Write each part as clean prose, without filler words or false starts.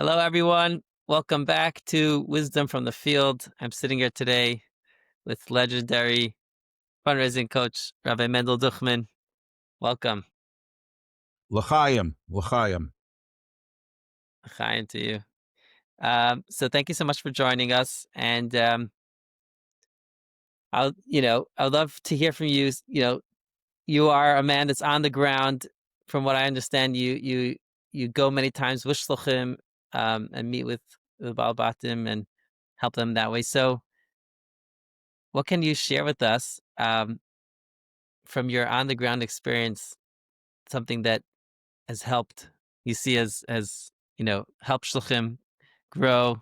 Hello, everyone. Welcome back to Wisdom from the Field. I'm sitting here today with legendary fundraising coach, Rabbi Mendel Duchman. Welcome. L'chaim. Chaim to you. So thank you so much for joining us. And I'd love to hear from you. You are a man that's on the ground. From what I understand, you go many times with shluchim and meet with the balabatim and help them that way. So what can you share with us from your on the ground experience? Something that has helped you see as help shluchim grow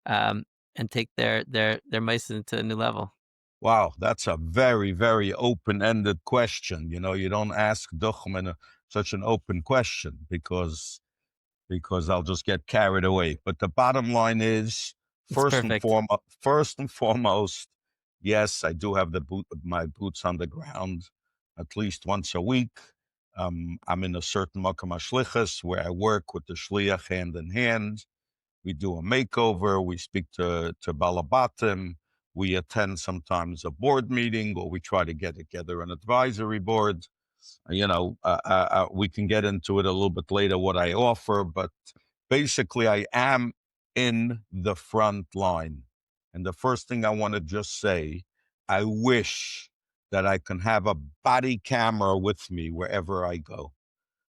and take their moisdos to a new level. Wow, that's a very, very open-ended question. You don't ask Duchman such an open question because I'll just get carried away. But the bottom line is, It's perfect. first and foremost, yes, I do have my boots on the ground at least once a week. I'm in a certain makom shlichus where I work with the shliach hand in hand. We do a makeover. We speak to balabatim. We attend sometimes a board meeting, or we try to get together an advisory board. We can get into it a little bit later, what I offer, but basically I am in the front line. And the first thing I want to just say, I wish that I can have a body camera with me wherever I go.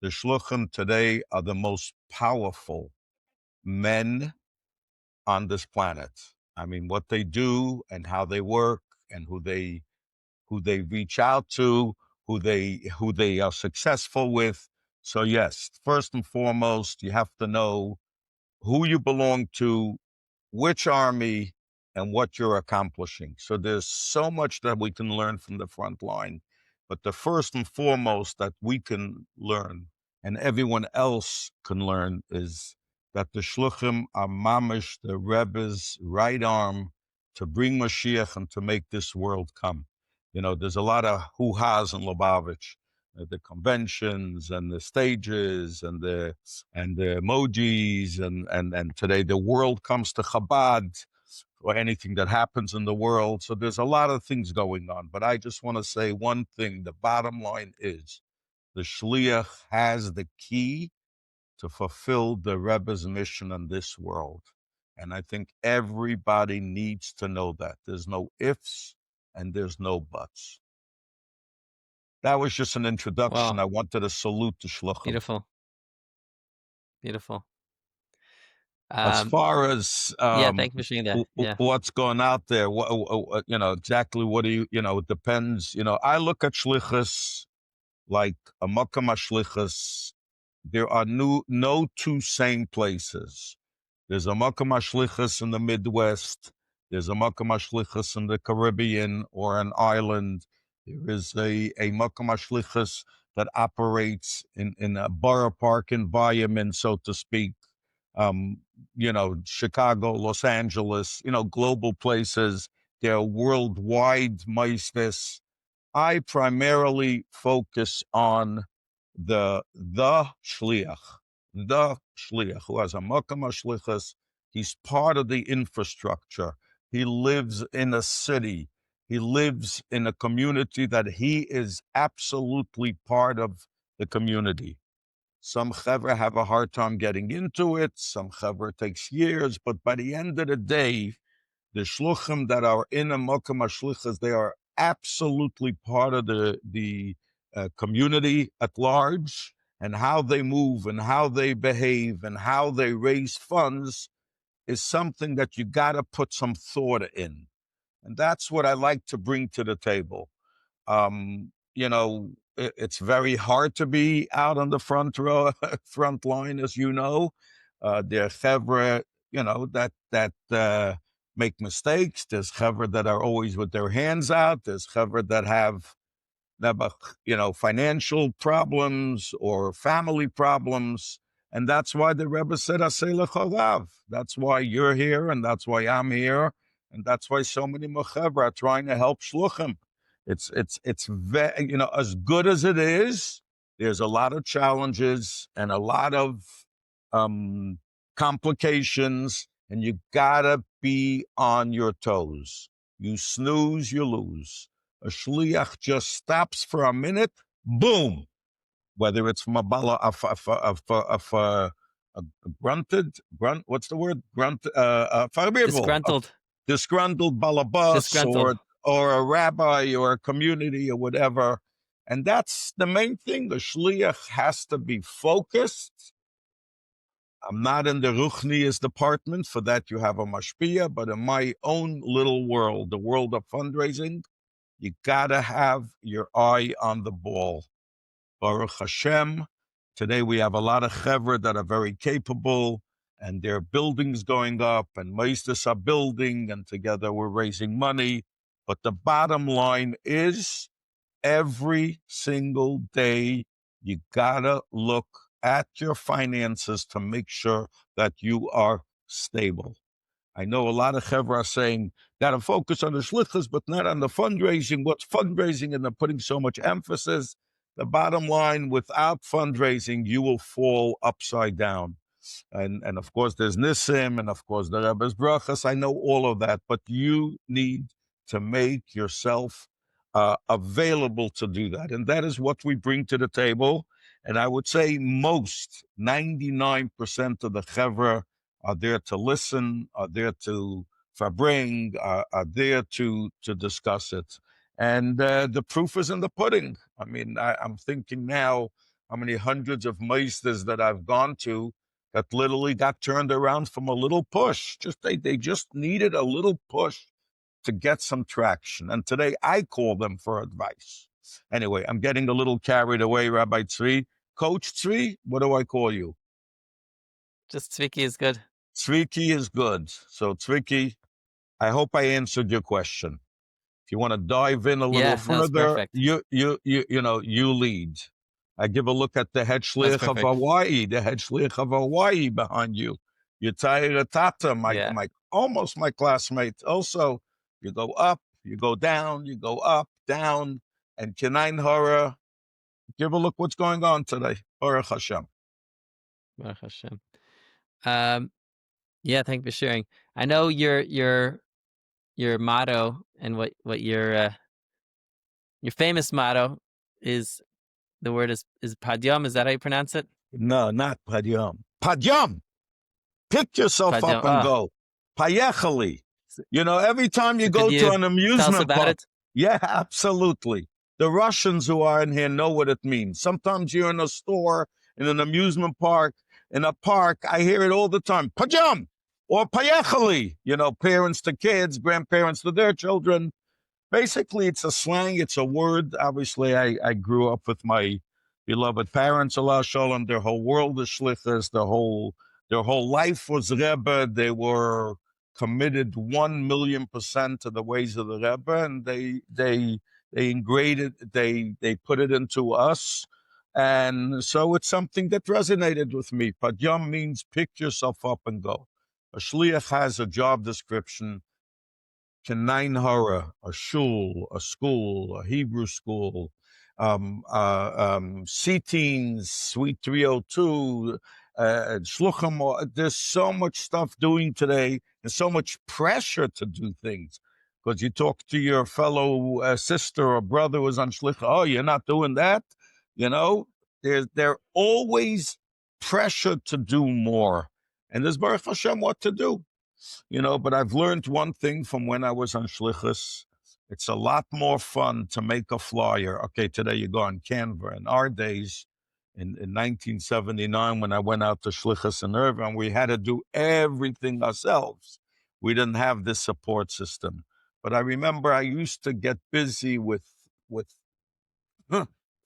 The shluchim today are the most powerful men on this planet. I mean, what they do and how they work and who they reach out to, who they are successful with. So yes, first and foremost, you have to know who you belong to, which army, and what you're accomplishing. So there's so much that we can learn from the front line. But the first and foremost that we can learn and everyone else can learn is that the shluchim are mamish, the Rebbe's right arm to bring Mashiach and to make this world come. There's a lot of hoo-has in Lubavitch, the conventions and the stages and the emojis and today the world comes to Chabad or anything that happens in the world. So there's a lot of things going on. But I just want to say one thing. The bottom line is the shliach has the key to fulfill the Rebbe's mission in this world. And I think everybody needs to know that. There's no ifs and there's no buts. That was just an introduction. Wow. I wanted to salute the shluchim. Beautiful. As far as Yeah, thank you for sharing that. Yeah. what's going out there, exactly what do it depends. I look at shlichus like a makom shlichus. There are no two same places. There's a makom shlichus in the Midwest. There's a makom shlichus in the Caribbean or an island. There is a makom shlichus that operates in a borough park environment, so to speak. Chicago, Los Angeles, global places. They're worldwide moisdos. I primarily focus on the shliach, who has a makom shlichus. He's part of the infrastructure. He lives in a city. He lives in a community that he is absolutely part of the community. Some chevra have a hard time getting into it. Some chevra takes years. But by the end of the day, the shluchim that are in a makom shlichus, they are absolutely part of the community at large, and how they move and how they behave and how they raise funds is something that you got to put some thought in. And that's what I like to bring to the table. It's very hard to be out on the front line, as you know. There are chevra, that make mistakes. There's chevra that are always with their hands out. There's chevra that have, financial problems or family problems. And that's why the Rebbe said, Aseh lechorav. That's why you're here, and that's why I'm here, and that's why so many mechevra are trying to help shluchim. It's very, as good as it is, there's a lot of challenges and a lot of complications, and you gotta be on your toes. You snooze, you lose. A shliach just stops for a minute, boom. Whether it's from a what's the word? Disgruntled. Disgruntled balabas, Disgruntled. or a rabbi or a community or whatever. And that's the main thing. The shliach has to be focused. I'm not in the Ruchnias department. For that, you have a mashpia. But in my own little world, the world of fundraising, you gotta have your eye on the ball. Baruch Hashem. Today we have a lot of chevra that are very capable, and their buildings going up, and moisdos are building, and together we're raising money. But the bottom line is, every single day, you gotta look at your finances to make sure that you are stable. I know a lot of chevra are saying, gotta focus on the shlichus, but not on the fundraising. What's fundraising? And they're putting so much emphasis. The bottom line, without fundraising, you will fall upside down. And of course, there's Nissim, and of course, the Rebbe's brachas. I know all of that, but you need to make yourself available to do that. And that is what we bring to the table. And I would say 99% of the chevra are there to listen, are there to bring, are there to discuss it. And the proof is in the pudding. I mean, I'm thinking now how many hundreds of moisdos that I've gone to that literally got turned around from a little push. They just needed a little push to get some traction. And today I call them for advice. Anyway, I'm getting a little carried away, Rabbi Tzvi. Coach Tzvi, what do I call you? Just Tzviki is good. Tzviki is good. So Tzviki, I hope I answered your question. If you want to dive in a little further, you lead. I give a look at the head shliach of Hawaii, behind you. Yutayra Tata, almost my classmate. Also, you go up, you go down, you go up, down, and Kenain Hora. Give a look what's going on today. Baruch Hashem. Baruch Hashem. Yeah, thank you for sharing. I know your motto and what your famous motto is. The word is Padyom. Is that how you pronounce it? No, not Padyom. Padyom. Pick yourself Padyom. Up and go. Payechali. You know, every time you go to an amusement park. Yeah, absolutely. The Russians who are in here know what it means. Sometimes you're in a store, in an amusement park, in a park. I hear it all the time. Padyom or payechali. You know, parents to kids, grandparents to their children. Basically, it's a slang. It's a word. Obviously, I grew up with my beloved parents, Allah Shalom. Their whole world is shlichus. Their whole life was Rebbe. They were committed 1,000,000% to the ways of the Rebbe, and they ingrained it. They put it into us, and so it's something that resonated with me. Padyom means pick yourself up and go. A shliach has a job description. Kenain Hora, a shul, a school, a Hebrew school, C-Teens, Suite 302, shluchim. There's so much stuff doing today, and so much pressure to do things. Because you talk to your fellow sister or brother who's on shlichus, oh, you're not doing that? You know, they're always pressure to do more. And there's Baruch Hashem what to do. You know, but I've learned one thing from when I was on shlichus. It's a lot more fun to make a flyer. Okay, today you go on Canva. In our days, in 1979, when I went out to shlichus in Irvine, we had to do everything ourselves. We didn't have this support system. But I remember I used to get busy with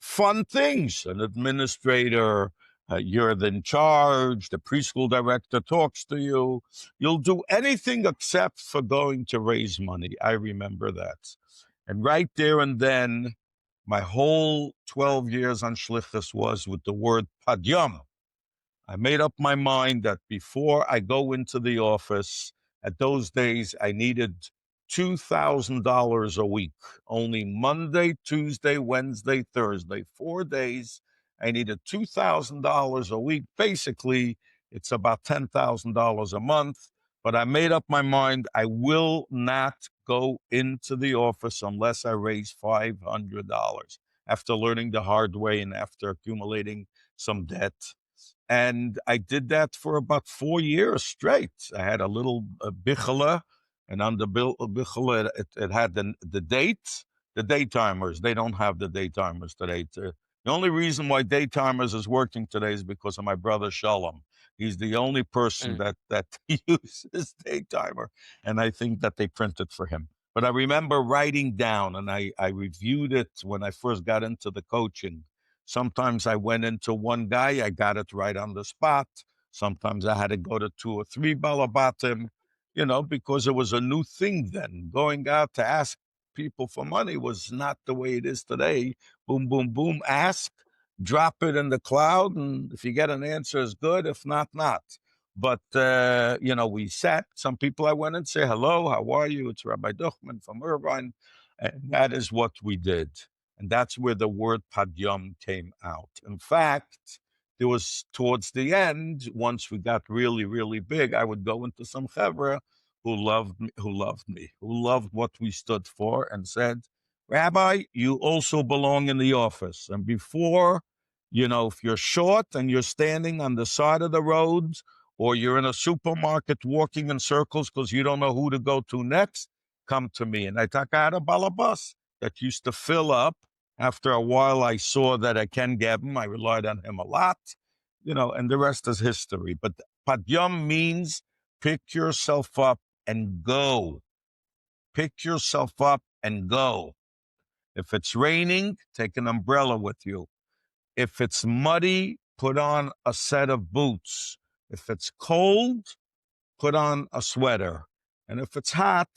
fun things. An administrator, you're in charge, the preschool director talks to you. You'll do anything except for going to raise money. I remember that. And right there and then, my whole 12 years on shlichus was with the word Padyom. I made up my mind that before I go into the office, at those days, I needed $2,000 a week. Only Monday, Tuesday, Wednesday, Thursday, 4 days. I needed $2,000 a week. Basically, It's about $10,000 a month. But I made up my mind, I will not go into the office unless I raise $500 after learning the hard way and after accumulating some debt. And I did that for about 4 years straight. I had a little bichala, and on the bichala, it had the date, the day timers. They don't have the day timers today. The only reason why day timers is working today is because of my brother Shalom. He's the only person that uses day timer, and I think that they printed for him. But I remember writing down, and I reviewed it when I first got into the coaching. Sometimes I went into one guy, I got it right on the spot. Sometimes I had to go to 2 or 3 balabatim, because it was a new thing then. Going out to ask people for money was not the way it is today. Boom, boom, boom, ask, drop it in the cloud, and if you get an answer, it's good. If not, not. But, we sat. Some people I went and say, hello, how are you? It's Rabbi Duchman from Irvine. And that is what we did. And that's where the word Padyom came out. In fact, there was towards the end, once we got really, really big, I would go into some chevra who loved me, who loved what we stood for, and said, Rabbi, you also belong in the office. And before, if you're short and you're standing on the side of the road, or you're in a supermarket walking in circles because you don't know who to go to next, come to me. And I had a balabas that used to fill up. After a while, I saw that I can get him. I relied on him a lot, and the rest is history. But Padyom means pick yourself up and go. Pick yourself up and go. If it's raining, take an umbrella with you. If it's muddy, put on a set of boots. If it's cold, put on a sweater. And if it's hot,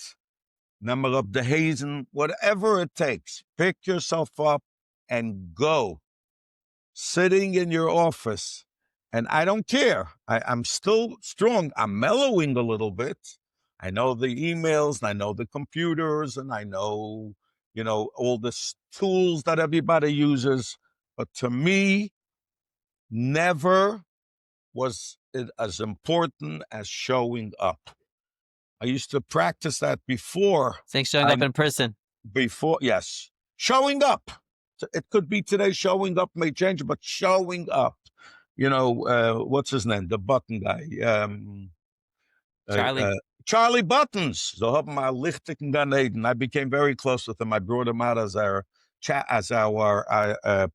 number of the hazen, whatever it takes, pick yourself up and go. Sitting in your office, and I don't care. I'm still strong. I'm mellowing a little bit. I know the emails, and I know the computers, and I know, all the tools that everybody uses. But to me, never was it as important as showing up. I used to practice that before. Think showing up in person. Yes. Showing up. It could be today, showing up may change, but showing up. What's his name? The button guy. Charlie. Charlie Buttons. So haben wir lichtigen Gan Eden. I became very close with him. I brought him out as our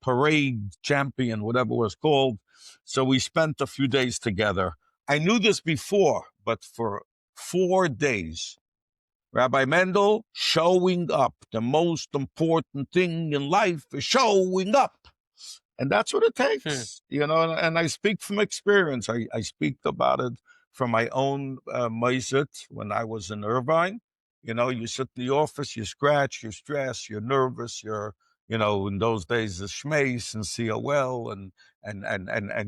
parade champion, whatever it was called. So we spent a few days together. I knew this before, but for 4 days, Rabbi Mendel, showing up. The most important thing in life is showing up. And that's what it takes, and I speak from experience. I speak about it from my own moisdos when I was in Irvine. You sit in the office, you scratch, you're stressed, you're nervous, you're, in those days, the shmeis and COL, and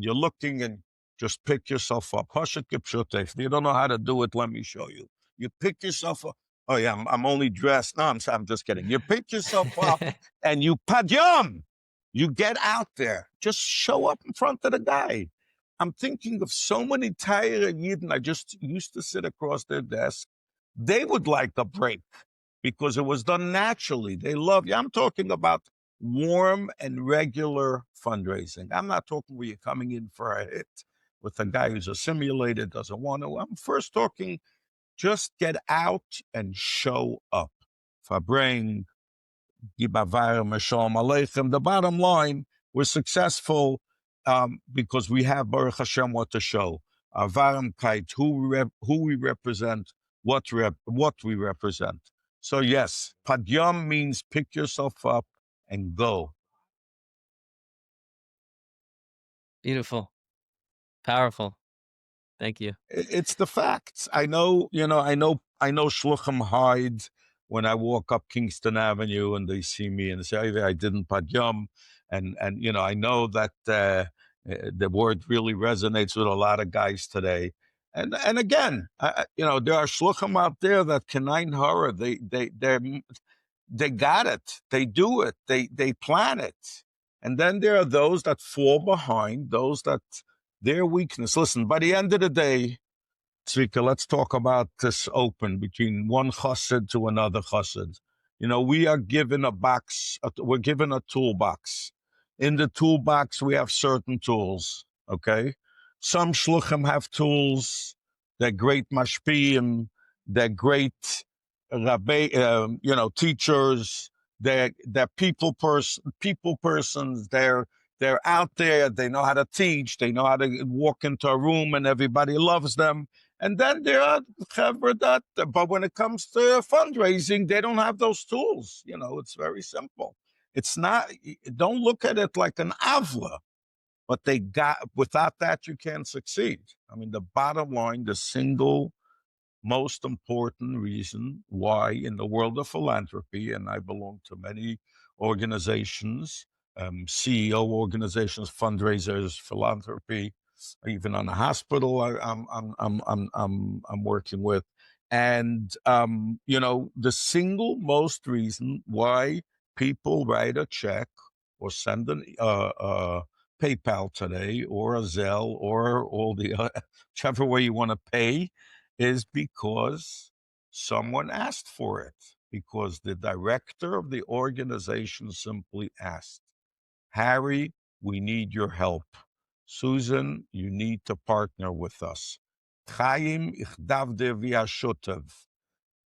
you're looking and just pick yourself up. If you don't know how to do it, let me show you. You pick yourself up. Oh, yeah, I'm only dressed. No, I'm just kidding. You pick yourself up and you Padyom. You get out there. Just show up in front of the guy. I'm thinking of so many tired Yidden. I just used to sit across their desk. They would like a break because it was done naturally. They love you. I'm talking about warm and regular fundraising. I'm not talking where you're coming in for a hit with a guy who's assimilated, doesn't want to. I'm first talking just get out and show up. Fabring, the bottom line, we're successful because we have Baruch Hashem what to show. Varmkeit, who we represent, what we represent. So yes, Padyom means pick yourself up and go. Beautiful. Powerful. Thank you. It's the facts. I know shluchim hide when I walk up Kingston Avenue and they see me and say, I didn't Padyom. And I know that the word really resonates with a lot of guys today. And again, there are shluchim out there that can horror. They got it. They do it. They plan it. And then there are those that fall behind, those that their weakness. Listen, by the end of the day, Tzvika, let's talk about this open between one chassid to another chassid. We are given a box, we're given a toolbox. In the toolbox, we have certain tools, okay? Some shluchim have tools, they're great mashpiyim, they're great rabbi, teachers, they're people persons, they're out there, they know how to teach, they know how to walk into a room and everybody loves them. And then there are chevra that, but when it comes to fundraising, they don't have those tools. It's very simple. It's not, don't look at it like an avla, but without that, you can't succeed. I mean, the bottom line, the single most important reason why in the world of philanthropy, and I belong to many organizations, CEO organizations, fundraisers, philanthropy, even on a hospital I'm working with, and the single most reason why people write a check or send an PayPal today or a Zelle or all the whichever way you want to pay is because someone asked for it, because the director of the organization simply asked, Harry, we need your help. Susan, you need to partner with us. Chaim, ich davde v'ashotev.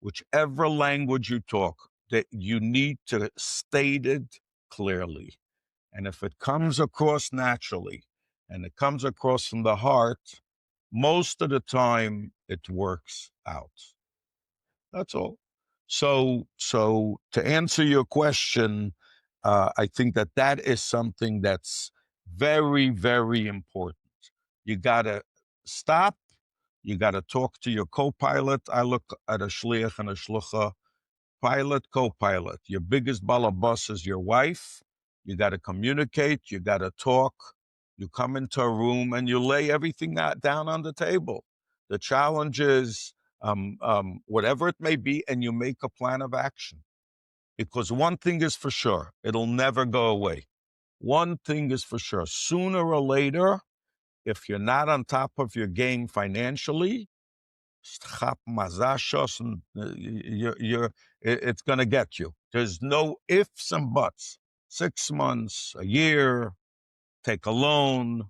Whichever language you talk, that you need to state it clearly. And if it comes across naturally and it comes across from the heart, most of the time it works out. That's all. So to answer your question, I think that is something that's very, very important. You got to stop. You got to talk to your co-pilot. I look at a shliach and a shlucha, pilot, co-pilot. Your biggest balabas is your wife. You got to communicate. You got to talk. You come into a room and you lay everything down on the table. The challenge is whatever it may be, and you make a plan of action. Because one thing is for sure, it'll never go away. One thing is for sure, sooner or later, if you're not on top of your game financially, it's going to get you. There's no ifs and buts. 6 months, a year, take a loan.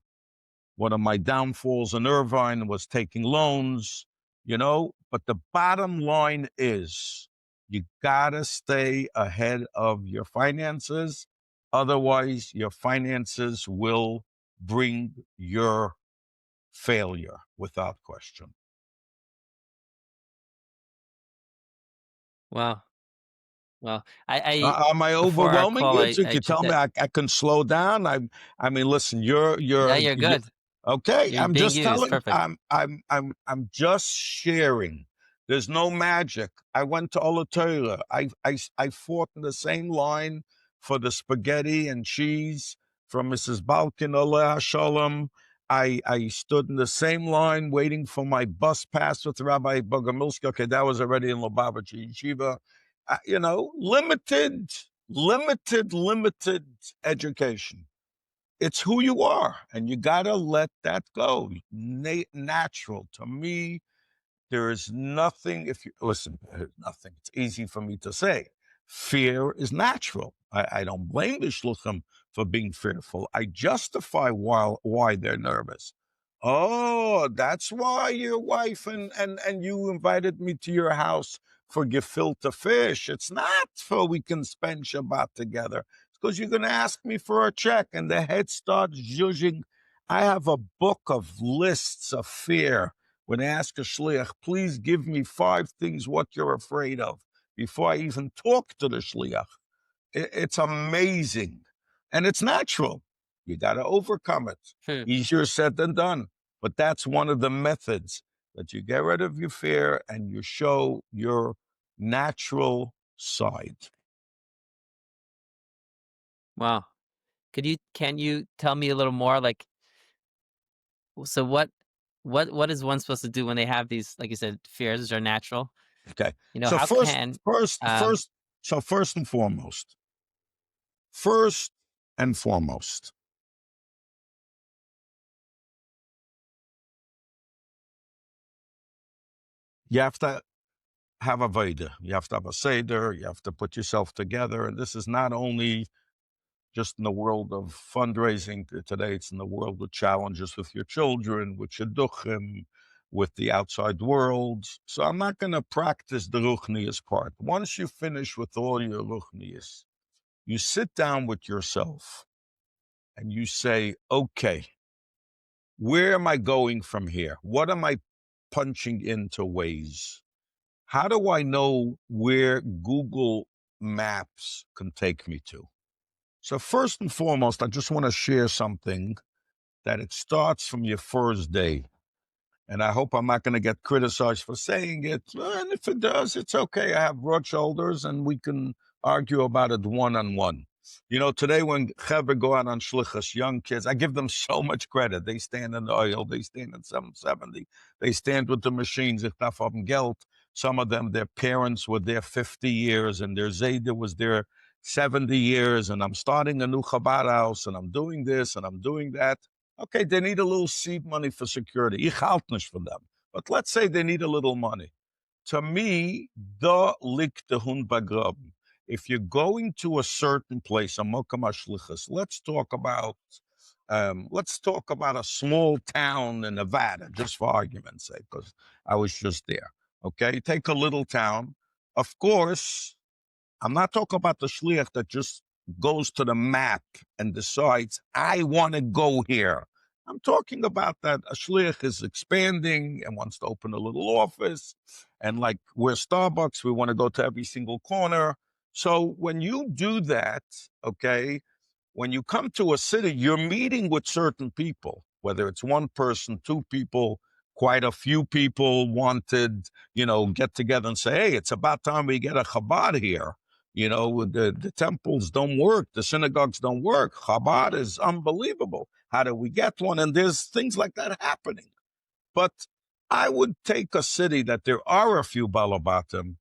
One of my downfalls in Irvine was taking loans, but the bottom line is you gotta stay ahead of your finances. Otherwise, your finances will bring your failure without question. Wow. Well, Am I before our overwhelming call, you? So you I can tell checked me that. I can slow down. I mean, listen, No, you're good. okay. You're I'm being just used. telling. Perfect. I'm just sharing. There's no magic. I went to Olateira. I fought in the same line for the spaghetti and cheese from Mrs. Balkin, Aleh Shalom. I stood in the same line waiting for my bus pass with Rabbi Bogomilsky. Okay, that was already in Lubavitch Yeshiva. Limited education. It's who you are, and you got to let that go. Natural. To me, there is nothing, if you listen, there's nothing. It's easy for me to say. Fear is natural. I don't blame the shluchim for being fearful. I justify why they're nervous. Oh, that's why your wife and you invited me to your house for gefilte fish. It's not for we can spend Shabbat together. It's because you're going to ask me for a check, and the head starts judging. I have a book of lists of fear. When I ask a shliach, please give me 5 things what you're afraid of before I even talk to the shliach. It's amazing. And it's natural. You got to overcome it. Easier said than done. But that's one of the methods that you get rid of your fear and you show your natural side. Wow. Can you tell me a little more? Like, so what is one supposed to do when they have these, like you said, fears are natural? Okay. So How can first and foremost, you have to have a Veda. You have to have a Seder. You have to put yourself together. And this is not only just in the world of fundraising today, it's in the world of challenges with your children, with your duchim, with the outside world. So I'm not going to practice the ruchnius part. Once you finish with all your ruchnius, you sit down with yourself and you say, okay, where am I going from here? What am I punching into Waze? How do I know where Google Maps can take me to? So first and foremost, I just want to share something that it starts from your first day. And I hope I'm not going to get criticized for saying it. And if it does, it's okay. I have broad shoulders and we can argue about it one-on-one. You know, today when Chaver go out on shlichus, young kids, I give them so much credit. They stand in the oil, they stand in 770, they stand with the machines, if not from Geld. Some of them, their parents were there 50 years and their Zayda was there 70 years. And I'm starting a new Chabad house and I'm doing this and I'm doing that. Okay, they need a little seed money for security. Ich halt nicht von them. But let's say they need a little money. To me, da liegt der Hund begraben. If you're going to a certain place, a mokum shlichus, let's talk about a small town in Nevada, just for argument's sake, because I was just there. Okay, take a little town. Of course, I'm not talking about the shliach that just goes to the map and decides, I want to go here. I'm talking about that a shliach is expanding and wants to open a little office. And like we're Starbucks, we want to go to every single corner. So when you do that, okay, when you come to a city, you're meeting with certain people, whether it's one person, two people, quite a few people wanted, get together and say, hey, it's about time we get a Chabad here. The temples don't work. The synagogues don't work. Chabad is unbelievable. How do we get one? And there's things like that happening. But I would take a city that there are a few balabatim.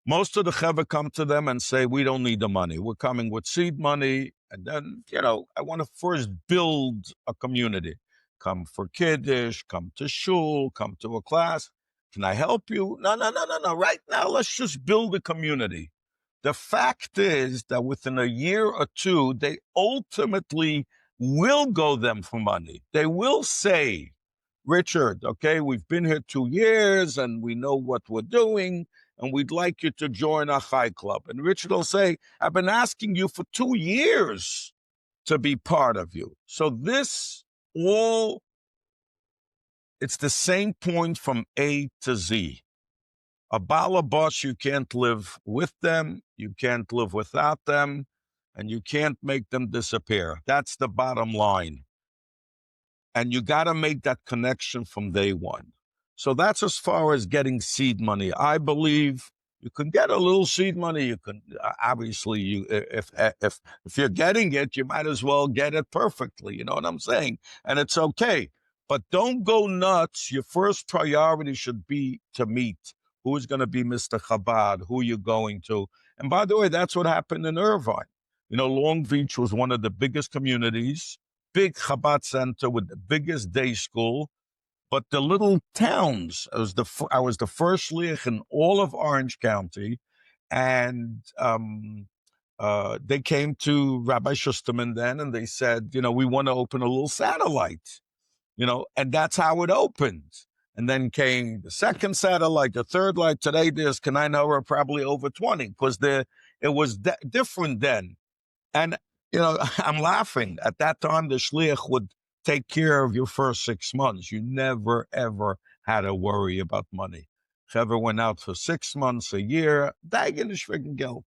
Most of the chevah come to them and say, we don't need the money. We're coming with seed money. And then, I want to first build a community. Come for Kiddush, come to shul, come to a class. Can I help you? No. Right now, let's just build a community. The fact is that within a year or two, they ultimately will go them for money. They will say, Richard, okay, we've been here 2 years and we know what we're doing and we'd like you to join our Chai Club. And Richard will say, I've been asking you for 2 years to be part of you. So this it's the same point from A to Z. A balabas, you can't live with them, you can't live without them, and you can't make them disappear. That's the bottom line. And you got to make that connection from day one. So that's as far as getting seed money. I believe you can get a little seed money. You can obviously, if you're getting it, you might as well get it perfectly. You know what I'm saying? And it's okay. But don't go nuts. Your first priority should be to meet. Who's going to be Mr. Chabad? Who you're going to? And by the way, that's what happened in Irvine. Long Beach was one of the biggest communities, big Chabad center with the biggest day school. But the little towns, I was the first shliach in all of Orange County, and they came to Rabbi Schusterman then, and they said, we want to open a little satellite, and that's how it opened. And then came the second satellite, the third light. Today there's Kanai probably over 20 because it was different then. And, I'm laughing. At that time, the shliach would take care of your first 6 months. You never, ever had to worry about money. Trevor went out for 6 months, a year, dagen is freaking Geld.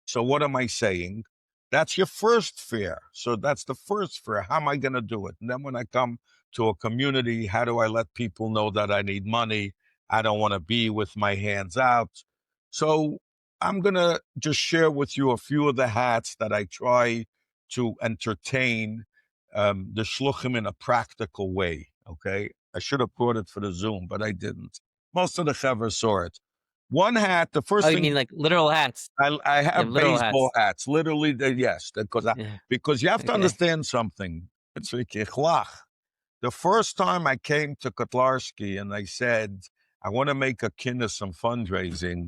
So what am I saying? That's your first fear. So that's the first fear. How am I going to do it? And then when I come to a community, how do I let people know that I need money? I don't want to be with my hands out. So I'm going to just share with you a few of the hats that I try to entertain the shluchim in a practical way, okay? I should have brought it for the Zoom, but I didn't. Most of the chevra saw it. One hat, the first thing... you mean like literal hats? I have baseball hats. Literally, yes, because you have to understand something. It's like shliach. The first time I came to Kotlarski and I said, I want to make a kinnis and fundraising.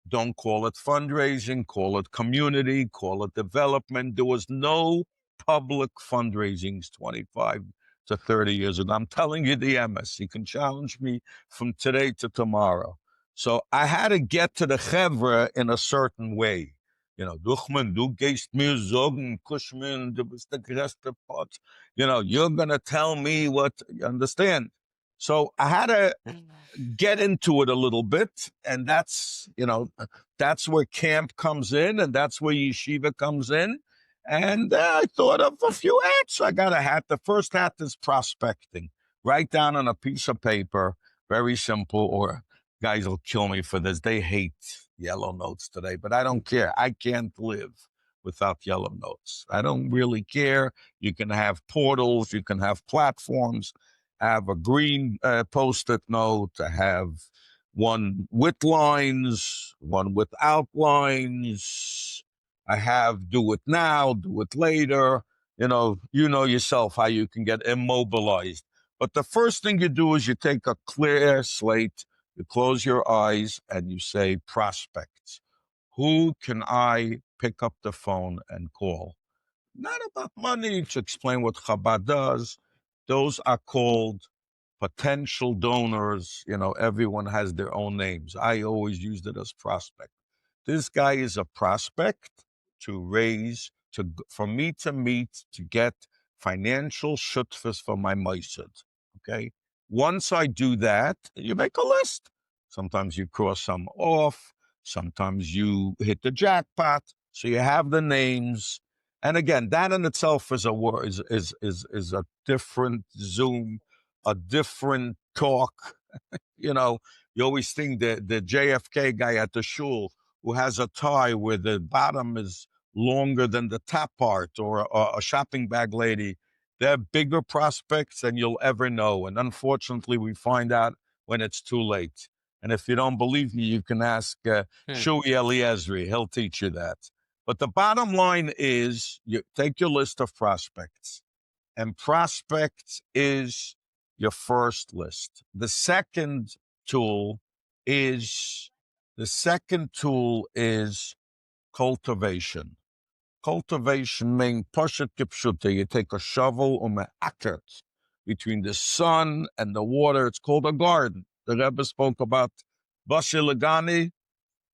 Don't call it fundraising, call it community, call it development. There was no public fundraisings 25 to 30 years ago. I'm telling you the MS. You can challenge me from today to tomorrow. So I had to get to the chevra in a certain way. You know, Duchman, du gehst mir sagen, Cushman, du bist der größte Pot. You know, you're going to tell me what, you understand? So I had to get into it a little bit, and that's, you know, that's where camp comes in, and that's where yeshiva comes in. And I thought of a few hats. I got a hat. The first hat is prospecting. Write down on a piece of paper, very simple, or guys will kill me for this. They hate yellow notes today, but I don't care. I can't live without yellow notes. I don't really care. You can have portals, you can have platforms. I have a green post-it note. I have one with lines, one without lines. I have do it now, do it later. You know yourself how you can get immobilized. But the first thing you do is you take a clear slate, you close your eyes, and you say prospects. Who can I pick up the phone and call? Not about money, to explain what Chabad does. Those are called potential donors. You know, everyone has their own names. I always used it as prospect. This guy is a prospect to raise, for me to meet, to get financial shutfas for my moisdos. Okay. Once I do that, you make a list. Sometimes you cross some off. Sometimes you hit the jackpot. So you have the names. And again, that in itself is a word, is a different Zoom, a different talk. You know, you always think that the JFK guy at the shul who has a tie where the bottom is longer than the top part, or a shopping bag lady, they're bigger prospects than you'll ever know. And unfortunately, we find out when it's too late. And if you don't believe me, you can ask Shui Eliezri. He'll teach you that. But the bottom line is, you take your list of prospects, and prospects is your first list. The second tool is cultivation. Cultivation means poshet kipshute. You take a shovel ackert between the sun and the water. It's called a garden. The Rebbe spoke about Bashi.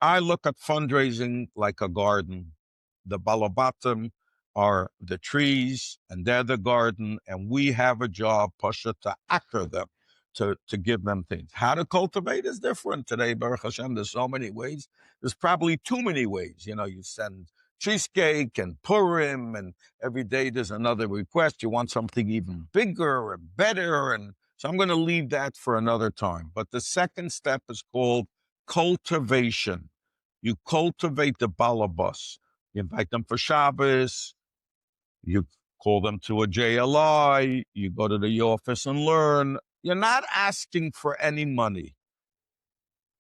I look at fundraising like a garden. The balabatim are the trees, and they're the garden, and we have a job, Pasha, to acre them, to give them things. How to cultivate is different today, Baruch Hashem. There's so many ways. There's probably too many ways. You know, you send cheesecake and Purim, and every day there's another request. You want something even bigger and better, and so I'm going to leave that for another time. But the second step is called cultivation. You cultivate the balabas. You invite them for Shabbos. You call them to a JLI. You go to the office and learn. You're not asking for any money.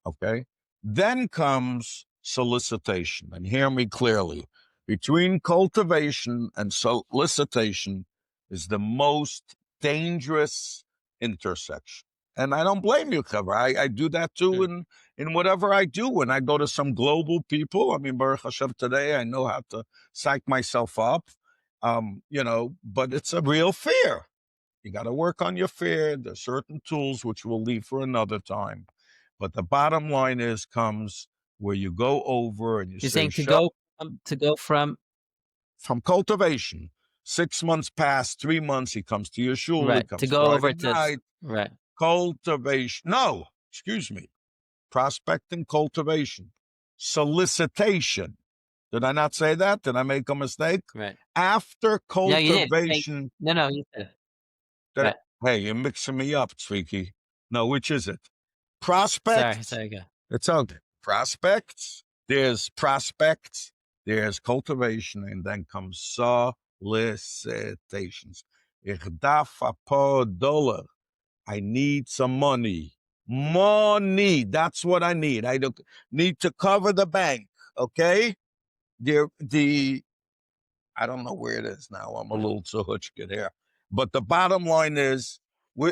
Okay? Then comes solicitation. And hear me clearly. Between cultivation and solicitation is the most dangerous intersection. And I don't blame you, Trevor. I do that too in whatever I do. When I go to some global people, I mean, Baruch Hashem, today I know how to psych myself up, you know, but it's a real fear. You got to work on your fear. There's certain tools which we'll leave for another time. But the bottom line comes where you go over and you You're say, saying to go from cultivation. 6 months pass, 3 months, he comes to your shul, he right to comes go Friday over to night. right. Cultivation. No, excuse me. Prospecting, cultivation. Solicitation. Did I not say that? Did I make a mistake? Right. After No, you did. cultivation. No, you did. Right. Hey, you're mixing me up, Tzviki. No, which is it? Prospects. Sorry, go. It's okay. Prospects. There's prospects. There's cultivation, and then comes solicitations. Ich darf a paar $. I need some money. Money. That's what I need. I need to cover the bank. Okay? I don't know where it is now. I'm a little too hutchkid here. But the bottom line is,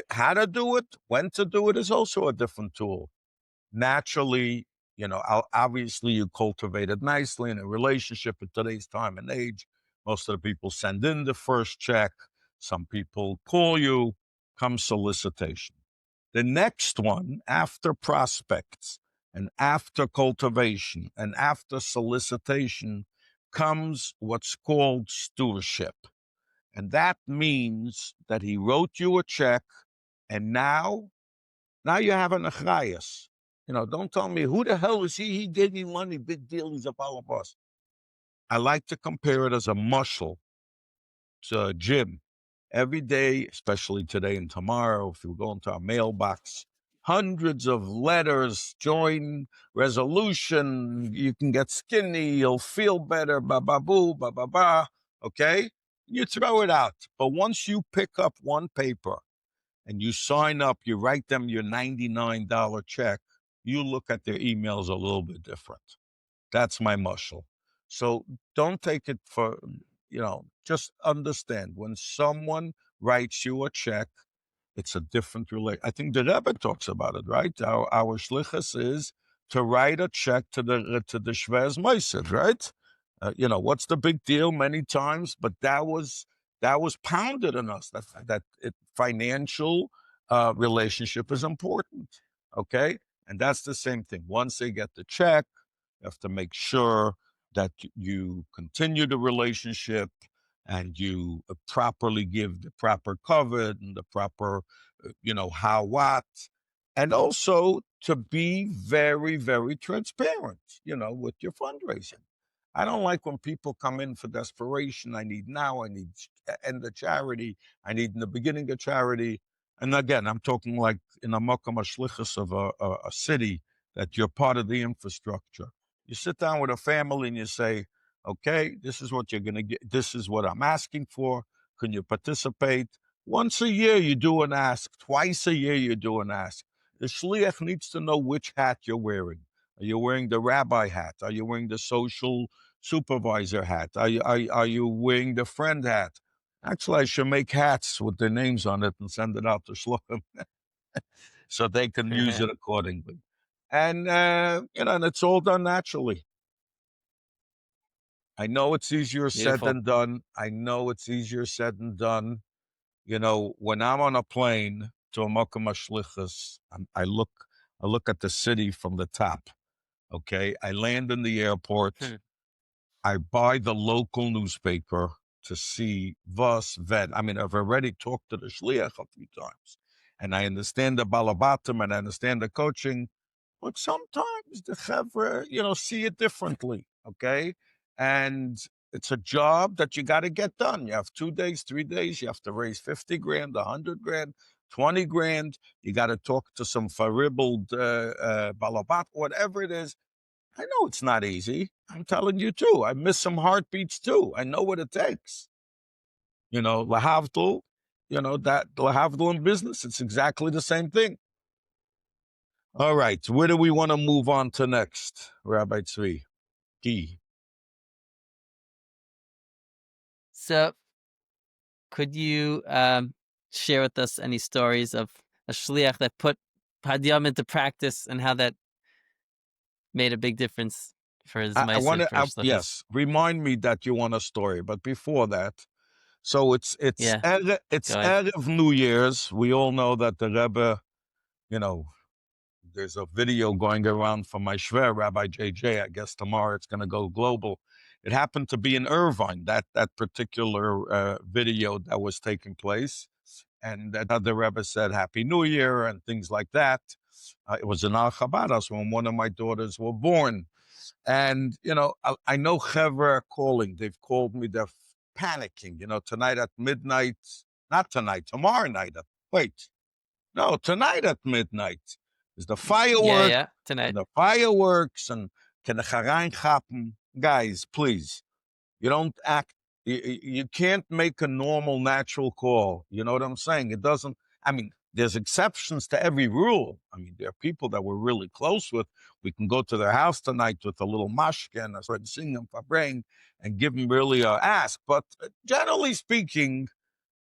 How to do it, when to do it is also a different tool. Naturally, obviously you cultivate it nicely in a relationship at today's time and age. Most of the people send in the first check. Some people call you, come solicitation. The next one, after prospects and after cultivation and after solicitation, comes what's called stewardship. And that means that he wrote you a check, and now you have an achrayas. Don't tell me, who the hell is he? He gave me money, big deal, he's a balabas. I like to compare it as a muscle to a gym. Every day, especially today and tomorrow, if you go into our mailbox, hundreds of letters, join resolution, you can get skinny, you'll feel better, ba-ba-boo, ba-ba-ba, okay? You throw it out. But once you pick up one paper and you sign up, you write them your $99 check, you look at their emails a little bit different. That's my muscle. So don't take it for, just understand when someone writes you a check, it's a different relation. I think the Rebbe talks about it, right? Our shlichus is to write a check to the shvez moisdos, right? What's the big deal? Many times, but that was pounded in us. Financial relationship is important, okay? And that's the same thing. Once they get the check, you have to make sure that you continue the relationship and you properly give the proper cover and the proper, how, what, and also to be very, very transparent, with your fundraising. I don't like when people come in for desperation. I need now, I need end the charity, I need in the beginning of charity. And again, I'm talking like in a makam shlichus of a city that you're part of the infrastructure. You sit down with a family and you say, okay, this is what you're going to get. This is what I'm asking for. Can you participate? Once a year, you do an ask. Twice a year, you do an ask. The shliach needs to know which hat you're wearing. Are you wearing the rabbi hat? Are you wearing the social supervisor hat? Are you wearing the friend hat? Actually, I should make hats with their names on it and send it out to shluchim so they can use it accordingly. And, and it's all done naturally. I know it's easier said than done. When I'm on a plane to a makam shlichus, I look at the city from the top. Okay, I land in the airport. I buy the local newspaper to see Vos Vet. I mean, I've already talked to the shliach a few times, and I understand the balabatim and I understand the coaching, but sometimes the chevra, see it differently. Okay, and it's a job that you got to get done. You have 2 days, 3 days. You have to raise 50 grand, 100 grand, 20 grand. You got to talk to some faribbled balabat, whatever it is. I know it's not easy. I'm telling you too. I miss some heartbeats too. I know what it takes. Lahavdil, that lahavdil in business, it's exactly the same thing. All right, where do we want to move on to next, Rabbi Tzvi? Key. So, could you share with us any stories of a shliach that put Padyom into practice and how that made a big difference for his meiser for shlichus? Yes, remind me that you want a story, but before that, so it's Erev New Year's. We all know that the Rebbe, there's a video going around from my shver, Rabbi JJ. I guess tomorrow it's going to go global. It happened to be in Irvine, that particular video that was taking place. And that the Rebbe said Happy New Year and things like that. It was in Al Chabadas when one of my daughters were born. And, I know Chevra calling. They've called me. They're panicking, tonight at midnight. Not tonight, tomorrow night. Tonight at midnight. Is the fireworks. Yeah, tonight. And the fireworks and can the charain chappen. Guys, please. You don't act. You can't make a normal, natural call. You know what I'm saying? It doesn't. I mean, there's exceptions to every rule. I mean, there are people that we're really close with. We can go to their house tonight with a little mashke and start singing for brain and give them really a ask. But generally speaking,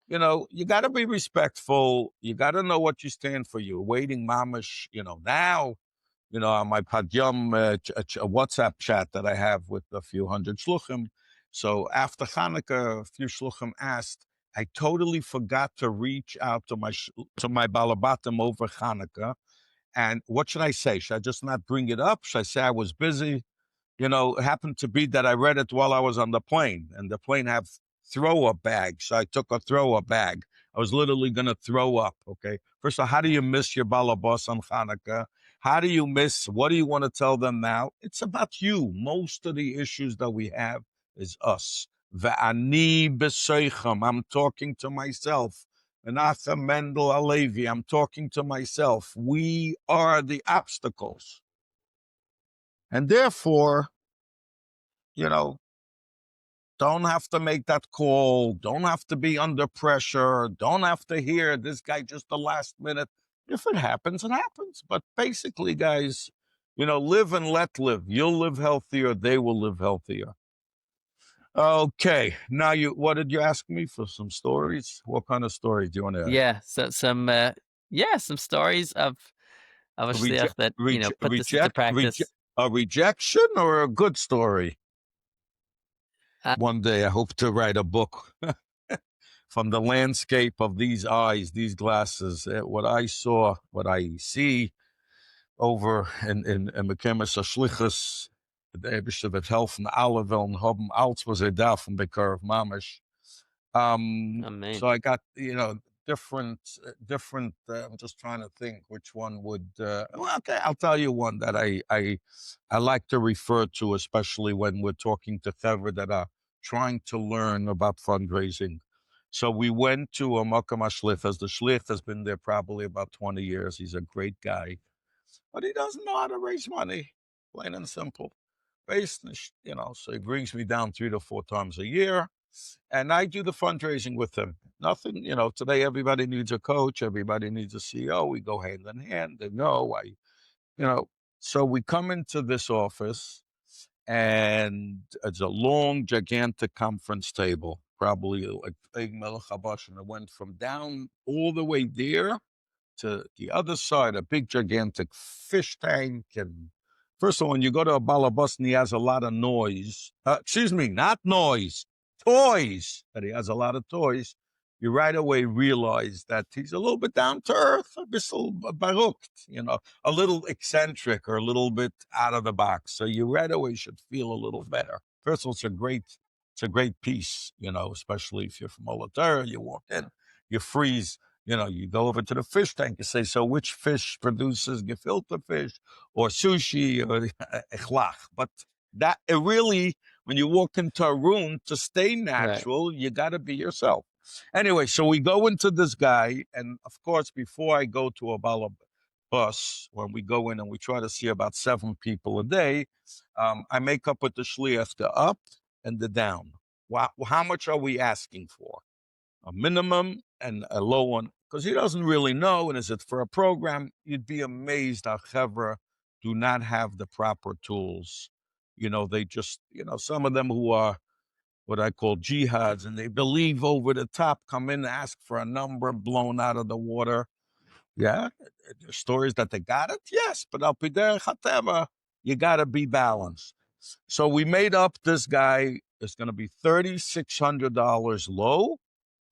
you got to be respectful. You got to know what you stand for. You're waiting, mamish. Now, on my Padyom WhatsApp chat that I have with a few hundred shluchim. So after Hanukkah, a few shluchim asked. I totally forgot to reach out to my balabatim over Hanukkah. And what should I say? Should I just not bring it up? Should I say I was busy? It happened to be that I read it while I was on the plane, and the plane have throw-up bags. So I took a throw-up bag. I was literally going to throw up, okay? First of all, how do you miss your balabas on Hanukkah? How do you miss, what do you want to tell them now? It's about you. Most of the issues that we have is us. Ve'ani b'seichem. I'm talking to myself. Menachem Mendel Alevi. I'm talking to myself. We are the obstacles. And therefore, don't have to make that call. Don't have to be under pressure. Don't have to hear this guy just the last minute. If it happens, it happens. But basically, guys, live and let live. You'll live healthier. They will live healthier. Okay. Now, what did you ask me for? Some stories? What kind of stories do you want to? Yeah. So some stories of a shliach that put this into practice. A rejection or a good story? One day I hope to write a book from the landscape of these eyes, these glasses, what I saw, what I see over in Mekemes shlichus, the Eibishter wird helfen, alle wollen haben, als was davon bekarv mamish. So I got, different, I'm just trying to think which one would, okay, I'll tell you one that I like to refer to, especially when we're talking to Chevra that are trying to learn about fundraising. So we went to a Makam HaShlichus. The shliach has been there probably about 20 years. He's a great guy, but he doesn't know how to raise money, plain and simple. So he brings me down 3 to 4 times a year. And I do the fundraising with him. Nothing, today everybody needs a coach. Everybody needs a CEO. We go hand in hand. So we come into this office and it's a long, gigantic conference table, probably like big Melech Habash, and it went from down all the way there to the other side, a big, gigantic fish tank. And first of all, when you go to a balabas and he has a lot of noise, excuse me, not noise, toys, that he has a lot of toys, you right away realize that he's a little bit down to earth, a little baruch, a little eccentric or a little bit out of the box. So you right away should feel a little better. First of all, it's a great piece, especially if you're from Olater, you walk in, you freeze. You go over to the fish tank, you say, so which fish produces gefilte fish or sushi or shliach? But that it really, when you walk into a room, to stay natural, you got to be yourself. Anyway, so we go into this guy, and of course, before I go to a bus, when we go in and we try to see about 7 people a day, I make up with the shliach the up and the down. Wow, how much are we asking for? A minimum and a low one, because he doesn't really know. And is it for a program? You'd be amazed how Chevra do not have the proper tools. They just, some of them who are what I call jihads, and they believe over the top, come in, ask for a number blown out of the water. Yeah, there's stories that they got it, yes, but al pider chateva, you got to be balanced. So we made up this guy. It's going to be $3,600 low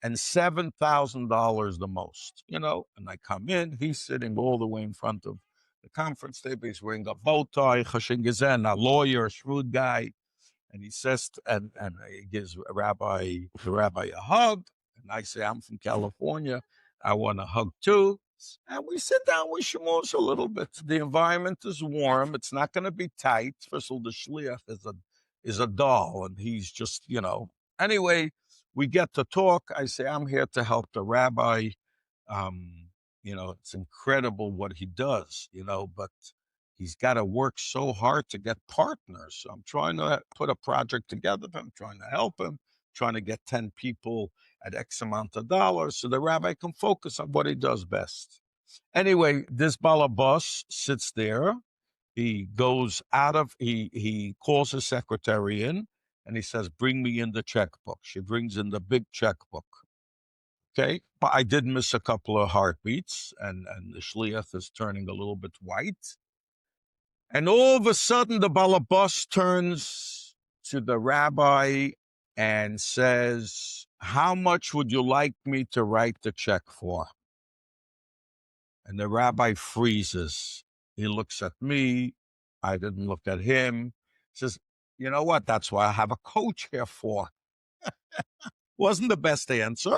and $7,000 the most, and I come in, he's sitting all the way in front of the conference table. He's wearing a bow tie, a lawyer, a shrewd guy. And he says, and he gives the rabbi a hug. And I say, I'm from California. I want a hug too. And we sit down, we shmooze a little bit. The environment is warm. It's not going to be tight. First of all, the shliach is a doll, and he's just, Anyway, we get to talk. I say, I'm here to help the rabbi. It's incredible what he does, but he's got to work so hard to get partners. So I'm trying to put a project together. I'm trying to help him, trying to get 10 people at X amount of dollars so the rabbi can focus on what he does best. Anyway, this balabas sits there. He goes he calls his secretary in and he says, bring me in the checkbook. She brings in the big checkbook. Okay, but I did miss a couple of heartbeats, and the shliach is turning a little bit white. And all of a sudden, the balabas turns to the rabbi and says, "How much would you like me to write the check for?" And the rabbi freezes. He looks at me. I didn't look at him. He says, "You know what? That's why I have a coach here for." Wasn't the best answer,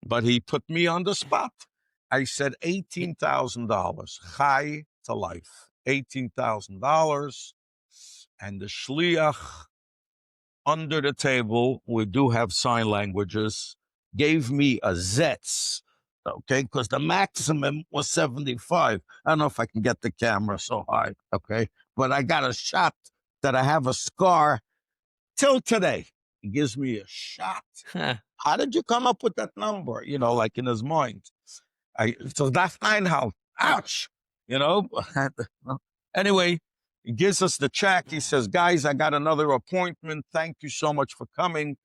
but he put me on the spot. I said $18,000, chai to life, $18,000. And the shliach under the table, we do have sign languages, gave me a zetz, okay, because the maximum was 75. I don't know if I can get the camera so high, okay, but I got a shot that I have a scar till today. He gives me a shot. How did you come up with that number? You know, like in his mind. So that's nine how. Ouch. You know. Anyway, he gives us the check. He says, "Guys, I got another appointment. Thank you so much for coming."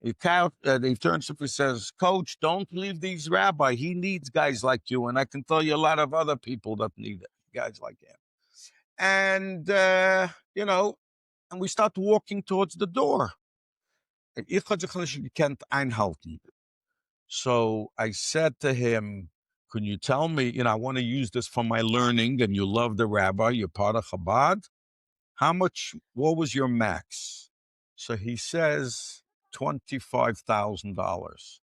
He turns to me and says, "Coach, don't leave these rabbi. He needs guys like you, and I can tell you a lot of other people that need it, guys like him." And you know, and we start walking towards the door. Ich had sich gekannt einhalten. So I said to him, "Can you tell me, I want to use this for my learning, and you love the rabbi, you're part of Chabad. What was your max?" So he says, $25,000.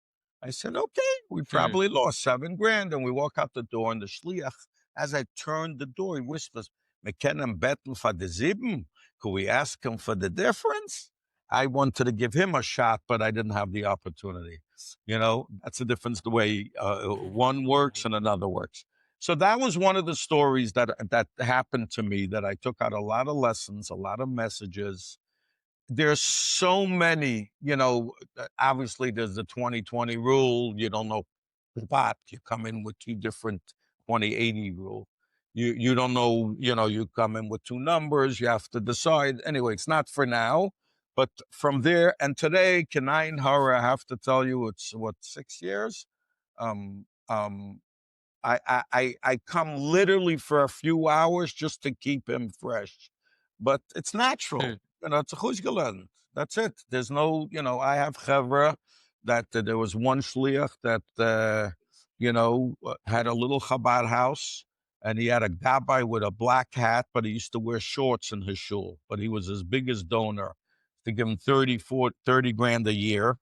I said, "Okay, we probably lost $7,000." And we walk out the door, and the shliach, as I turned the door, he whispers, "We can beten for the sieben. Could we ask him for the difference?" I wanted to give him a shot, but I didn't have the opportunity. That's the difference, the way one works and another works. So that was one of the stories that happened to me, that I took out a lot of lessons, a lot of messages. There's so many, obviously there's the 2020 rule. You don't know what, you come in with two different 2080 rule. You don't know, you come in with two numbers, you have to decide. Anyway, it's not for now, but from there and today, Kenai Hara, I have to tell you, it's what, 6 years? Um, um, I come literally for a few hours just to keep him fresh, but it's natural. It's a chuzgalan. That's it. There's no, I have chevra that there was one shliach that, had a little Chabad house, and he had a gabbai with a black hat, but he used to wear shorts in his shul, but he was his biggest donor to give him 30 grand a year.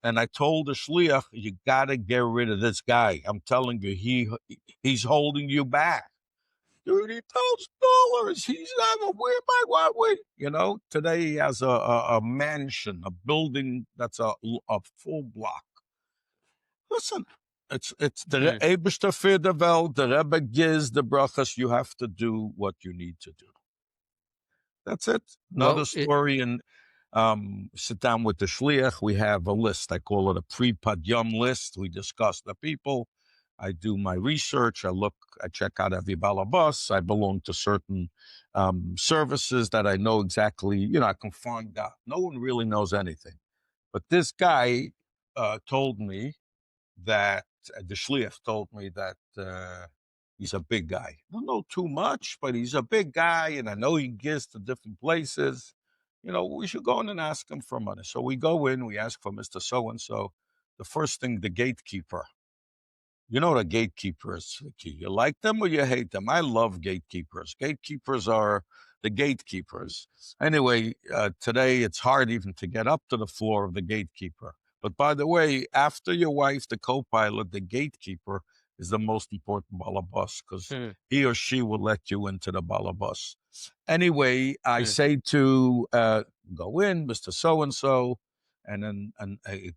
And I told the shliach, "You got to get rid of this guy. I'm telling you, he's holding you back. $30,000. He's not where my what way. Today he has a mansion, a building that's a full block." Listen, it's the Eibishter für the Welt. The Rebbe gives the brachas. You have to do what you need to do. That's it. Another story, and sit down with the shliach. We have a list. I call it a pre-Padyom list. We discuss the people. I do my research. I check out every balabas. I belong to certain services that I know exactly, I can find out. No one really knows anything. But this guy told me that, the shliach told me that he's a big guy. I don't know too much, but he's a big guy, and I know he gives to different places. We should go in and ask him for money. So we go in, we ask for Mr. So-and-so. The first thing, the gatekeeper. You know what a gatekeeper is, Vicky. You like them or you hate them? I love gatekeepers. Gatekeepers are the gatekeepers. Anyway, today it's hard even to get up to the floor of the gatekeeper. But by the way, after your wife, the co-pilot, the gatekeeper is the most important balabas, because he or she will let you into the balabas. Anyway, I say to go in, Mr. So-and-so, and then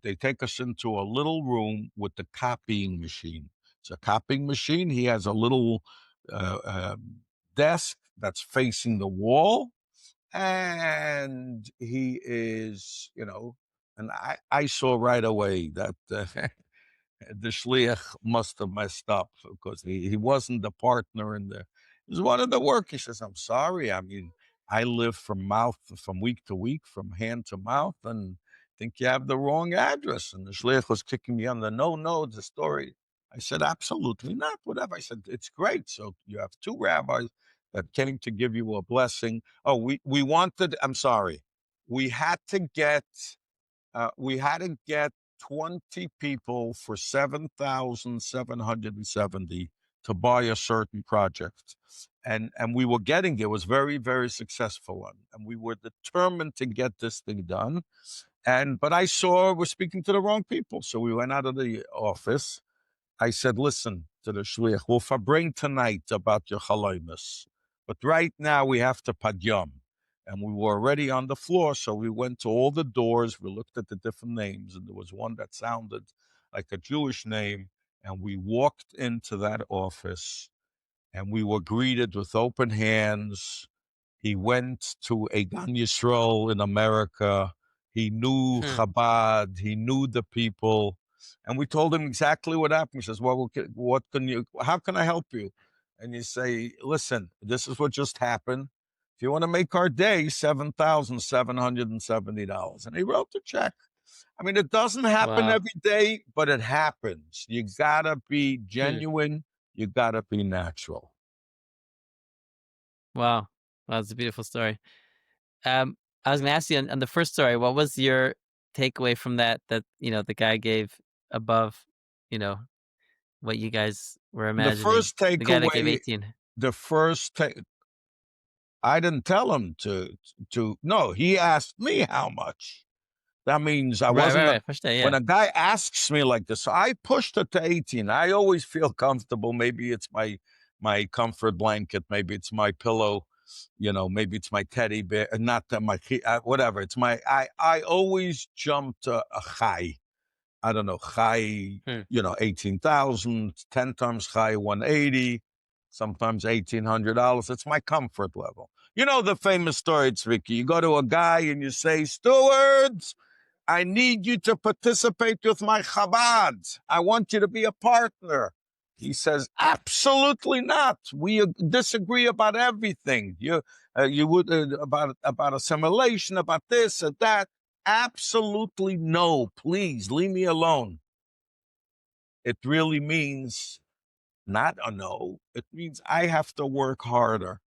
they take us into a little room with the copying machine. It's a copying machine. He has a little desk that's facing the wall, and he is, and I saw right away that the shliach must have messed up, because he wasn't the partner in the. He was one of the work. He says, "I'm sorry. I mean, I live from week to week, from hand to mouth, and think you have the wrong address. And the shliach was kicking me under. No, the story. I said, absolutely not. Whatever. I said, it's great. So you have two rabbis that came to give you a blessing. Oh, we wanted, I'm sorry. We had to get, we had to get 20 people for 7,770 to buy a certain project. And we were getting it was very, very successful. And we were determined to get this thing done. But I saw we're speaking to the wrong people. So we went out of the office. I said, listen to the shliach, we'll bring tonight about your chalomus. But right now we have to Padyom. And we were already on the floor. So we went to all the doors. We looked at the different names. And there was one that sounded like a Jewish name. And we walked into that office and we were greeted with open hands. He went to a Gan Yisrael in America. He knew Chabad. He knew the people. And we told him exactly what happened. He says, well, how can I help you? And you say, listen, this is what just happened. If you want to make our day, $7,770. And he wrote the check. I mean, it doesn't happen Wow. every day, but it happens. You gotta be genuine. You gotta be natural. Wow. Wow, that's a beautiful story. Um, I was gonna ask you on the first story, what was your takeaway from that the guy gave above, you know, what you guys were The imagining? first The guy that gave takeaway, 18. the first take, I didn't tell him no, he asked me how much. That means I Right, right, wasn't, right. Verstehe, when yeah. a guy asks me like this, I pushed it to 18. I always feel comfortable. Maybe it's my comfort blanket. Maybe it's my pillow. Maybe it's my teddy bear, not that whatever. I always jump to a chai. I don't know, chai, Hmm. 18,000, 10 times chai, 180, sometimes $1,800. It's my comfort level. You know the famous story, it's Vicky. You go to a guy and you say, stewards, I need you to participate with my Chabad. I want you to be a partner. He says, absolutely not. We disagree about everything. You would about assimilation, about this or that. Absolutely no. Please leave me alone. It really means not a no. It means I have to work harder.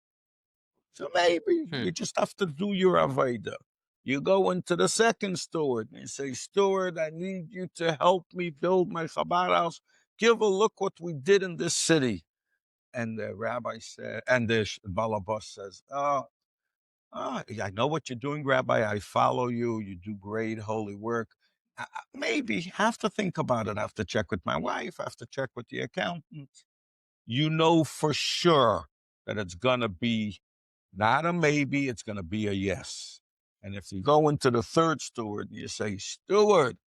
So maybe Hmm. you just have to do your Aveda. You go into the second steward and you say, steward, I need you to help me build my Chabad house. Give a look what we did in this city. And the rabbi said, and the balabas says, yeah, I know what you're doing, Rabbi. I follow you. You do great holy work. Maybe have to think about it. I have to check with my wife. I have to check with the accountant. You know for sure that it's going to be not a maybe, it's going to be a yes. And if you go into the third steward and you say, steward,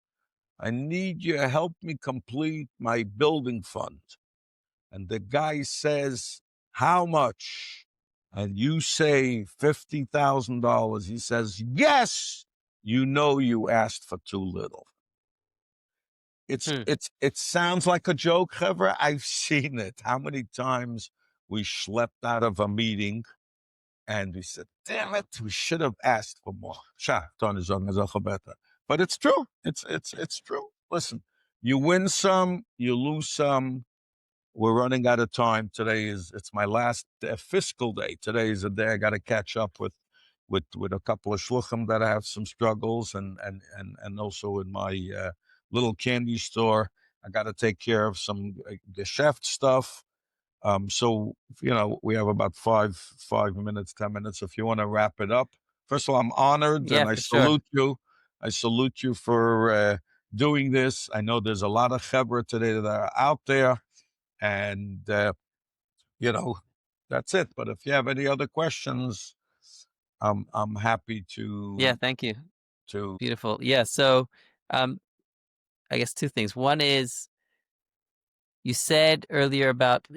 I need you to help me complete my building fund. And the guy says, how much? And you say $50,000. He says, yes, you know you asked for too little. Hmm. It sounds like a joke, Hever. I've seen it. How many times we schlepped out of a meeting and we said, damn it, we should have asked for more. But it's true. It's true. Listen, you win some, you lose some. We're running out of time. It's my last fiscal day. Today is a day I got to catch up with a couple of shluchim that I have some struggles, and also in my little candy store, I got to take care of some geschäft stuff. So we have about 5 minutes, 10 minutes. If you want to wrap it up, first of all, I'm honored Yeah, and I for sure. salute you. I salute you for doing this. I know there's a lot of chevra today that are out there, and you know that's it. But if you have any other questions, I'm happy Yeah, to thank you. to Beautiful. Yeah, so, um, I guess 2 things. One is you said earlier about, a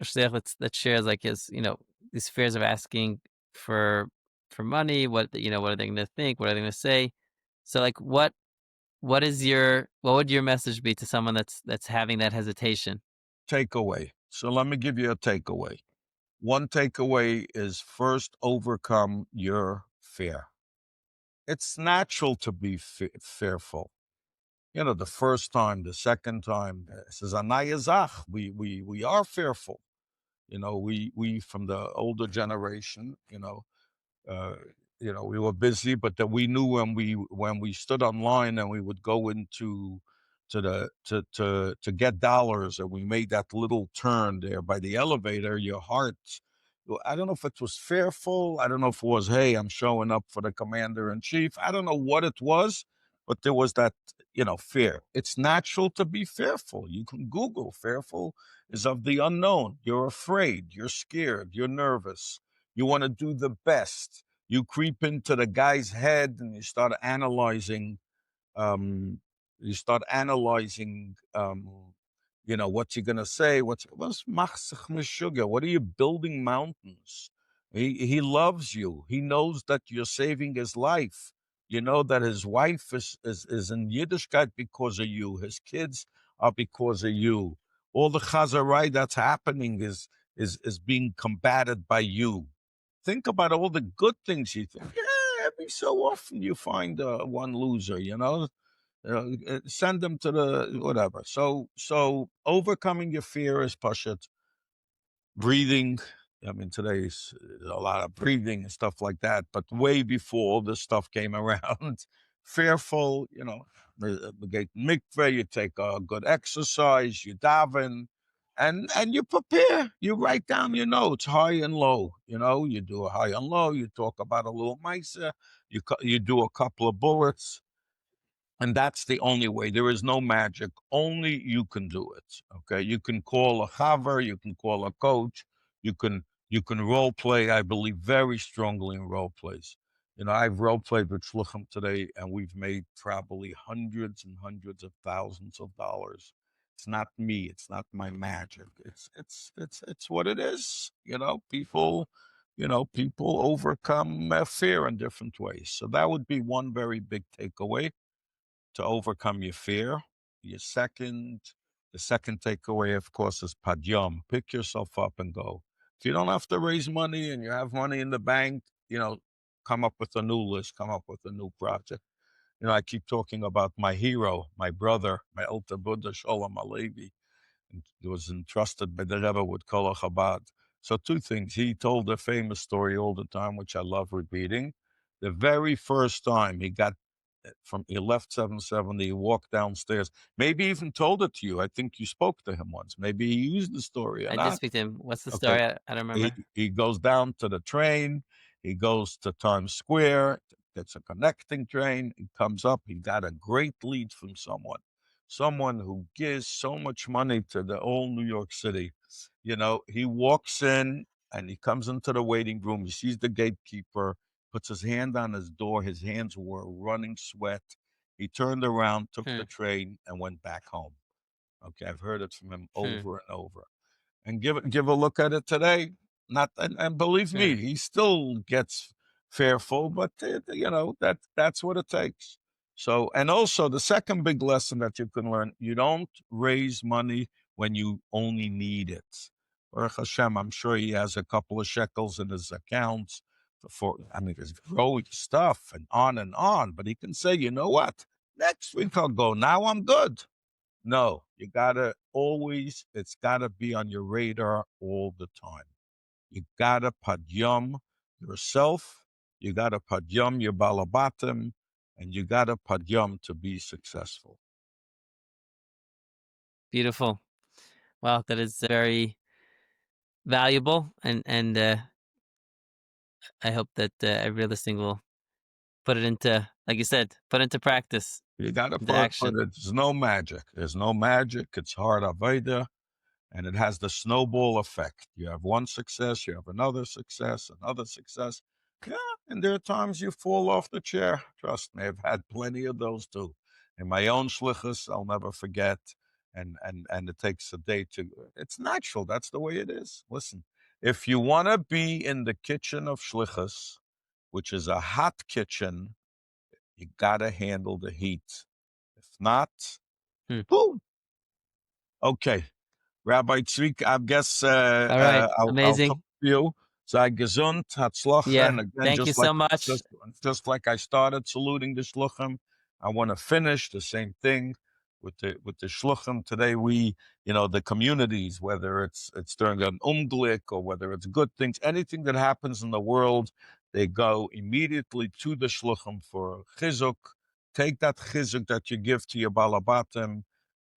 shliach that shares like his, these fears of asking for money, what are they gonna think? What are they gonna say? So like what would your message be to someone that's having that hesitation? take away. So let me give you a takeaway. One takeaway is first overcome your fear. it's natural to be fearful. You know, the first time, the second time, says anayazach. We are fearful. You know, we from the older generation. Uh, we were busy, but that we knew when we stood online and we would go into to get dollars, and we made that little turn there by the elevator, your heart. I don't know if it was fearful. I don't know if it was, hey, I'm showing up for the commander in chief. I don't know what it was, but there was that, fear. It's natural to be fearful. You can Google fearful is of the unknown. You're afraid. You're scared. You're nervous. You want to do the best. You creep into the guy's head and you start analyzing. Um, you start analyzing. What you're gonna say. What's machzich sugar? What are you building mountains? He loves you. He knows that you're saving his life. You know that his wife is in Yiddishkeit because of you. His kids are because of you. All the chazarai that's happening is being combated by you. Think about all the good things you think. Yeah, every so often you find one loser, send them to the whatever. So overcoming your fear is pashat. Breathing. I mean, today's a lot of breathing and stuff like that, but way before all this stuff came around, fearful, the gate mikveh, you take a good exercise, you daven, and you prepare. You write down your notes, high and low. You do a high and low. You talk about a little miser. You do a couple of bullets. And that's the only way. There is no magic. Only you can do it. Okay. You can call a chaver, you can call a coach, you can role play. I believe very strongly in role plays. I've role played with shluchim today, and we've made probably hundreds and hundreds of thousands of dollars. It's not me. It's not my magic. It's what it is. People overcome fear in different ways. So that would be one very big takeaway to overcome your fear. The second takeaway, of course, is Padyom. Pick yourself up and go. If you don't have to raise money and you have money in the bank, come up with a new list, come up with a new project. I keep talking about my hero, my brother, my Alter Buddha, Sholem Alevi. He was entrusted by the Rebbe with Kol Chabad. So two things. He told a famous story all the time, which I love repeating. The very first time he left 770, he walked downstairs, maybe even told it to you. I think you spoke to him once. Maybe he used the story or I did not. speak to him. What's the Okay. story? I don't remember. He goes down to the train. He goes to Times Square, gets a connecting train. He comes up. He got a great lead from someone who gives so much money to the whole New York City. He walks in and he comes into the waiting room. He sees the gatekeeper, puts his hand on his door. His hands were running sweat. He turned around, took the train, and went back home. Okay, I've heard it from him over and over. And give a look at it today. Not and believe me, he still gets fearful, but that's what it takes. So, and also the second big lesson that you can learn: you don't raise money when you only need it. Baruch Hashem, I'm sure he has a couple of shekels in his accounts there's growing stuff and on, but he can say, you know what? Next week I'll go. Now I'm good. No, it's gotta be on your radar all the time. You gotta padyom yourself, you gotta padyom your balabatim, and you gotta padyom to be successful. Beautiful. Well, that is very valuable, and I hope that every listening will put it into, like you said, put into practice, You gotta into put action. there's no magic. There's no magic. It's hard avodah. And it has the snowball effect. You have one success, you have another success. Yeah, and there are times you fall off the chair. Trust me, I've had plenty of those too. In my own shlichus, I'll never forget. And it takes a day to. It's natural. That's the way it is. Listen, if you want to be in the kitchen of shlichus, which is a hot kitchen, you gotta handle the heat. If not, boom. Okay. Rabbi Tzvik, I guess All right, I'll talk amazing. to you. Sei gesund, Hatzlacha, Yeah. and again, Thank you so much. just like I started saluting the shluchim, I want to finish the same thing with the shluchim. Today, the communities, whether it's during an umglik or whether it's good things, anything that happens in the world, they go immediately to the shluchim for chizuk. Take that chizuk that you give to your balabatim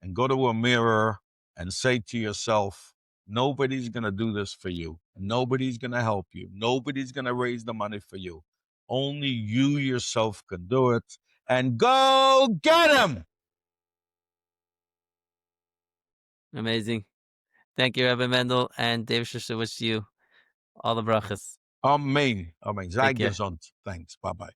and go to a mirror and say to yourself, nobody's going to do this for you. Nobody's going to help you. Nobody's going to raise the money for you. Only you yourself can do it. And go get him. Amazing. Thank you, Rabbi Mendel, and David Shisha wish you all the brachas. Amen. Amen. Sei Take care. gesund. Thanks. Bye-bye.